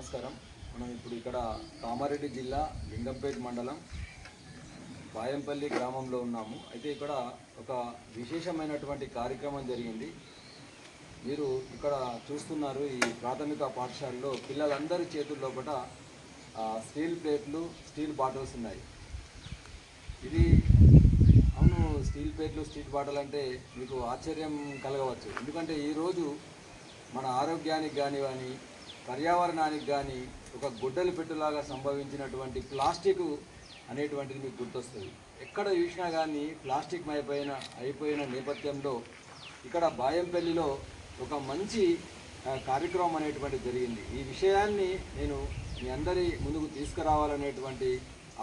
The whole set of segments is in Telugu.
నమస్కారం. మనం ఇప్పుడు ఇక్కడ కామారెడ్డి జిల్లా లింగంపేట్ మండలం బాయంపల్లి గ్రామంలో ఉన్నాము. అయితే ఇక్కడ ఒక విశేషమైనటువంటి కార్యక్రమం జరిగింది. మీరు ఇక్కడ చూస్తున్నారు, ఈ ప్రాథమిక పాఠశాలలో పిల్లలందరి చేతుల్లోపట స్టీల్ ప్లేట్లు, స్టీల్ బాటిల్స్ ఉన్నాయి. ఇది అవును, స్టీల్ ప్లేట్లు, స్టీల్ బాటిల్ అంటే మీకు ఆశ్చర్యం కలగవచ్చు. ఎందుకంటే ఈరోజు మన ఆరోగ్యానికి కానివ్వని, పర్యావరణానికి కానీ ఒక గుడ్డలి పెట్టులాగా సంభవించినటువంటి ప్లాస్టిక్ అనేటువంటిది మీకు గుర్తొస్తుంది. ఎక్కడ చూసినా కానీ ప్లాస్టిక్ అయిపోయిన నేపథ్యంలో ఇక్కడ బాయంపల్లిలో ఒక మంచి కార్యక్రమం అనేటువంటిది జరిగింది. ఈ విషయాన్ని నేను మీ అందరి ముందుకు తీసుకురావాలనేటువంటి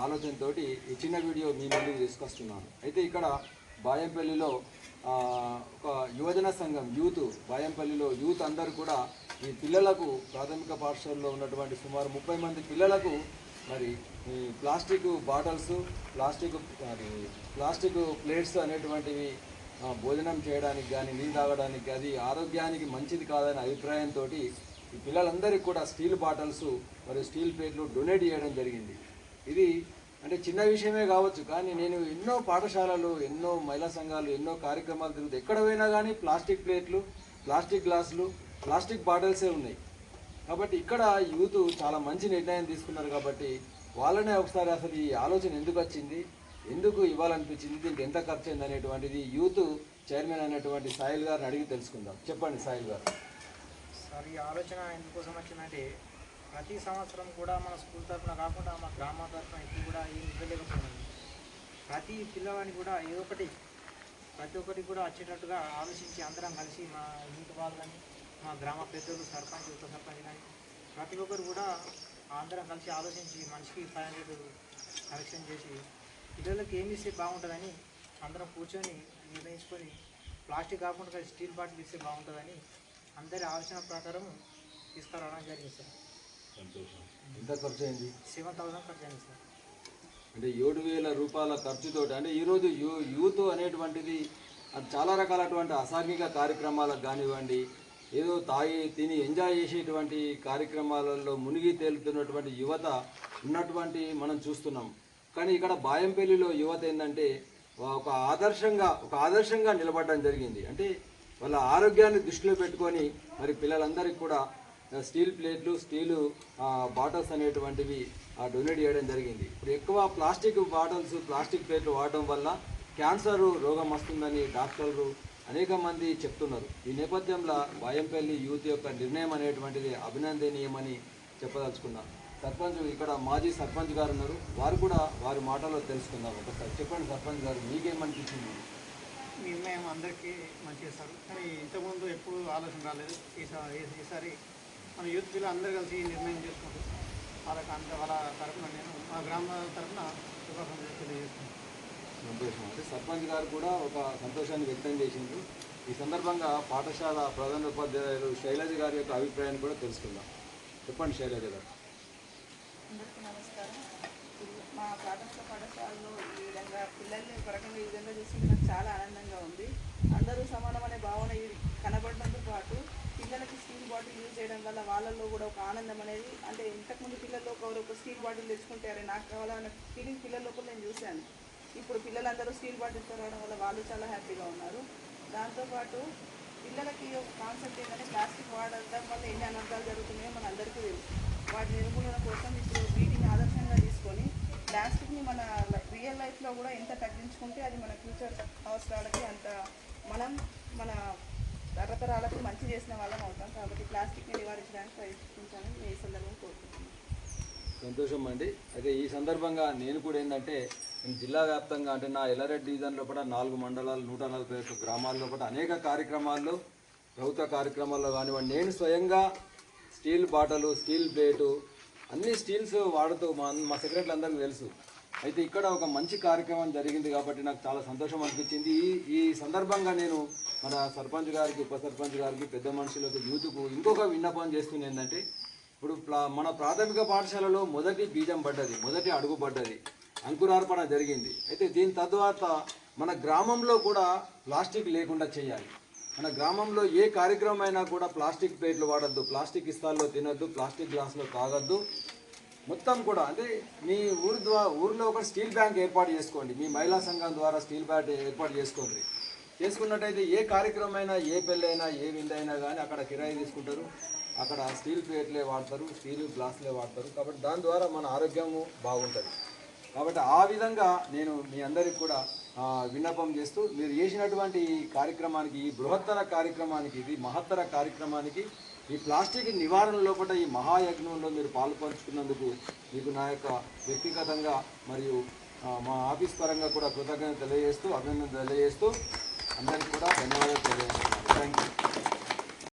ఆలోచనతో ఈ చిన్న వీడియో మీ ముందుకు తీసుకొస్తున్నాను. అయితే ఇక్కడ బాయంపల్లిలో ఒక యువజన సంఘం బాయంపల్లిలో యూత్ అందరూ కూడా ఈ పిల్లలకు ప్రాథమిక పాఠశాలలో ఉన్నటువంటి సుమారు 30 మంది పిల్లలకు మరి ఈ ప్లాస్టిక్ బాటిల్స్, ప్లాస్టిక్ ప్లేట్స్ అనేటువంటివి భోజనం చేయడానికి కానీ, నీళ్ళు తాగడానికి, అది ఆరోగ్యానికి మంచిది కాదనే అభిప్రాయంతో ఈ పిల్లలందరికీ కూడా స్టీల్ బాటిల్స్ మరియు స్టీల్ ప్లేట్లు డొనేట్ చేయడం జరిగింది. ఇది అంటే చిన్న విషయమే కావచ్చు, కానీ నేను ఎన్నో పాఠశాలలు, ఎన్నో మహిళా సంఘాలు, ఎన్నో కార్యక్రమాలు తిరుగుతాయి. ఎక్కడ పోయినా కానీ ప్లాస్టిక్ ప్లేట్లు, ప్లాస్టిక్ గ్లాసులు, ప్లాస్టిక్ బాటిల్సే ఉన్నాయి. కాబట్టి ఇక్కడ యూత్ చాలా మంచి నిర్ణయం తీసుకున్నారు. కాబట్టి వాళ్ళనే ఒకసారి అసలు ఈ ఆలోచన ఎందుకు వచ్చింది, ఎందుకు ఇవ్వాలనిపించింది, దీనికి ఎంత ఖర్చు అయింది అనేటువంటిది యూత్ చైర్మన్ అయినటువంటి సాయిల్ గారిని అడిగి తెలుసుకుందాం. చెప్పండి సాయిల్ గారు. సార్, ఈ ఆలోచన ఎందుకోసం వచ్చిందంటే ప్రతి సంవత్సరం కూడా మన స్కూల్ తరఫున కాకుండా మా గ్రామ తరఫున ఇప్పుడు కూడా ఏం ఇవ్వలేకపోయింది. ప్రతి పిల్లవాడిని కూడా ప్రతి ఒక్కటి కూడా వచ్చేటట్టుగా ఆలోచించి అందరం కలిసి మా ఇంటి వాళ్ళు కానీ, మా గ్రామ పెద్దలు, సర్పంచ్, ఉప సర్పంచ్ కానీ ప్రతి ఒక్కరు కూడా అందరం కలిసి ఆలోచించి మనిషికి 500 కలెక్షన్ చేసి పిల్లలకి ఏమి ఇస్తే బాగుంటుందని అందరం కూర్చొని నిర్ణయించుకొని ప్లాస్టిక్ కాకుండా స్టీల్ బాటిల్ ఇస్తే బాగుంటుందని అందరి ఆలోచన ప్రకారం తీసుకురావడం జరిగింది సార్. సంతోషం. ఎంత ఖర్చు అయింది? 7,000 ఖర్చు అయింది సార్. అంటే 7,000 రూపాయల ఖర్చుతో, అంటే ఈరోజు యూత్ అనేటువంటిది అది చాలా రకాలటువంటి అసాంఘిక కార్యక్రమాలకు కానివ్వండి, ఏదో తాగి తిని ఎంజాయ్ చేసేటువంటి కార్యక్రమాలలో మునిగి తేలుతున్నటువంటి యువత ఉన్నటువంటి మనం చూస్తున్నాం. కానీ ఇక్కడ బాయంపల్లిలో యువత ఏంటంటే ఒక ఆదర్శంగా నిలబడడం జరిగింది. అంటే వాళ్ళ ఆరోగ్యాన్ని దృష్టిలో పెట్టుకొని మరి పిల్లలందరికీ కూడా స్టీల్ ప్లేట్లు, స్టీలు బాటిల్స్ అనేటువంటివి డొనేట్ చేయడం జరిగింది. ఇప్పుడు ఎక్కువ ప్లాస్టిక్ బాటిల్స్, ప్లాస్టిక్ ప్లేట్లు వాడడం వల్ల క్యాన్సర్ రోగం వస్తుందని డాక్టర్లు అనేక మంది చెప్తున్నారు. ఈ నేపథ్యంలో బాయంపల్లి యూత్ యొక్క నిర్ణయం అనేటువంటిది అభినందనీయమని చెప్పదలుచుకున్నాను. సర్పంచ్, ఇక్కడ మాజీ సర్పంచ్ గారు ఉన్నారు, వారు కూడా వారి మాటల్లో తెలుసుకుందాం. ఒకసారి చెప్పండి సర్పంచ్ గారు, మీకేమనిపించింది? నిర్ణయం అందరికీ మంచిగా సార్, కానీ ఇంతకుముందు ఎప్పుడు ఆలోచన రాలేదు. ఈసారి మన యూత్ పిల్లలు అందరూ కలిసి నిర్ణయం చేసుకుంటారు. వాళ్ళ తరఫున నేను మా గ్రామ తరఫున శుభాకాంక్షలు తెలియజేస్తున్నాను. సంతోషం. అంటే సర్పంచ్ గారు కూడా ఒక సంతోషాన్ని వ్యక్తం చేసిండ్రు. ఈ సందర్భంగా పాఠశాల ప్రధాన ఉపాధ్యాయులు శైలజ గారి యొక్క అభిప్రాయాన్ని కూడా తెలుసుకుందాం. చెప్పండి శైలజ గారు. అందరికీ నమస్కారం. మా ప్రాథమిక పాఠశాలలో ఈ విధంగా పిల్లల్ని పరకంగా ఈ విధంగా చూస్తుంటే నాకు చాలా ఆనందంగా ఉంది. అందరూ సమానం అనే భావన కనబడడంతో పాటు పిల్లలకి స్టీల్ బాటిల్ యూజ్ చేయడం వల్ల వాళ్ళల్లో కూడా ఒక ఆనందం అనేది, అంటే ఇంతకుముందు పిల్లల్లో ఒక స్టీల్ బాటిల్ తెచ్చుకుంటారే నాకు కావాలన్న ఫీలింగ్ పిల్లల లోపల నేను చూశాను. ఇప్పుడు పిల్లలందరూ స్టీల్ బాటిల్తో రావడం వల్ల వాళ్ళు చాలా హ్యాపీగా ఉన్నారు. దాంతోపాటు పిల్లలకి ఒక కాన్సెప్ట్ ఏంటంటే ప్లాస్టిక్ వాడడం వల్ల ఎన్ని అనర్థాలు జరుగుతున్నాయో మన అందరికీ తెలుసు. వాటి నిర్మూలన కోసం ఇప్పుడు వీటిని ఆదర్శంగా తీసుకొని ప్లాస్టిక్ని మన రియల్ లైఫ్లో కూడా ఎంత తగ్గించుకుంటే అది మన ఫ్యూచర్ అవసరాలకి అంత మనం మన తరతరాలకు మంచి చేసిన వాళ్ళం అవుతాం. కాబట్టి ప్లాస్టిక్ని నివారించడానికి ప్రయత్నించాలని ఈ సందర్భంగా కోరుకుంటున్నాను. సంతోషం అండి. అయితే ఈ సందర్భంగా నేను కూడా ఏంటంటే జిల్లా వ్యాప్తంగా, అంటే నా ఎల్లారెడ్డి డివిజన్లో కూడా 4 మండలాలు, 141 గ్రామాల్లో కూడా అనేక కార్యక్రమాల్లో, ప్రభుత్వ కార్యక్రమాల్లో కానివ్వండి, నేను స్వయంగా స్టీల్ బాటలు, స్టీల్ ప్లేటు, అన్ని స్టీల్స్ వాడుతూ మా సెక్రటరీలు అందరికీ తెలుసు. అయితే ఇక్కడ ఒక మంచి కార్యక్రమం జరిగింది కాబట్టి నాకు చాలా సంతోషం అనిపించింది. ఈ సందర్భంగా నేను మన సర్పంచ్ గారికి, ఉప సర్పంచ్ గారికి, పెద్ద మనుషులకు, యూత్కు ఇంకొక విన్నపం చేస్తుంది ఏంటంటే, ఇప్పుడు మన ప్రాథమిక పాఠశాలలో మొదటి బీజం పడ్డది, మొదటి అడుగు పడ్డది, అంకురార్పణ జరిగింది. అయితే దీని తర్వాత మన గ్రామంలో కూడా ప్లాస్టిక్ లేకుండా చేయాలి. మన గ్రామంలో ఏ కార్యక్రమం అయినా కూడా ప్లాస్టిక్ ప్లేట్లు వాడద్దు, ప్లాస్టిక్ ఇస్తాల్లో తినద్దు, ప్లాస్టిక్ గ్లాసులో తాగొద్దు. మొత్తం కూడా అంటే మీ ఊరిలో ఒక స్టీల్ బ్యాంక్ ఏర్పాటు చేసుకోండి. మీ మహిళా సంఘం ద్వారా స్టీల్ బ్యాంక్ ఏర్పాటు చేసుకోండి. చేసుకున్నట్టయితే ఏ కార్యక్రమం అయినా, ఏ పెళ్ళైనా, ఏ విందైనా కానీ అక్కడ కిరాయి తీసుకుంటారు, అక్కడ స్టీల్ ప్లేట్లే వాడతారు, స్టీల్ గ్లాసులే వాడతారు. కాబట్టి దాని ద్వారా మన ఆరోగ్యము బాగుంటుంది. కాబట్టి ఆ విధంగా నేను మీ అందరికి కూడా విన్నపం చేస్తూ, మీరు చేసినటువంటి ఈ కార్యక్రమానికి, ఈ బృహత్తర కార్యక్రమానికి, ఇది మహత్తర కార్యక్రమానికి, ఈ ప్లాస్టిక్ నివారణ లోపల ఈ మహాయజ్ఞంలో మీరు పాల్పంచుకున్నందుకు మీకు నా యొక్క వ్యక్తిగతంగా మరియు మా ఆఫీస్ పరంగా కూడా కృతజ్ఞత తెలియజేస్తూ, అభినందన తెలియజేస్తూ అందరికీ కూడా ధన్యవాదాలు తెలియజేస్తున్నాను. Thank you.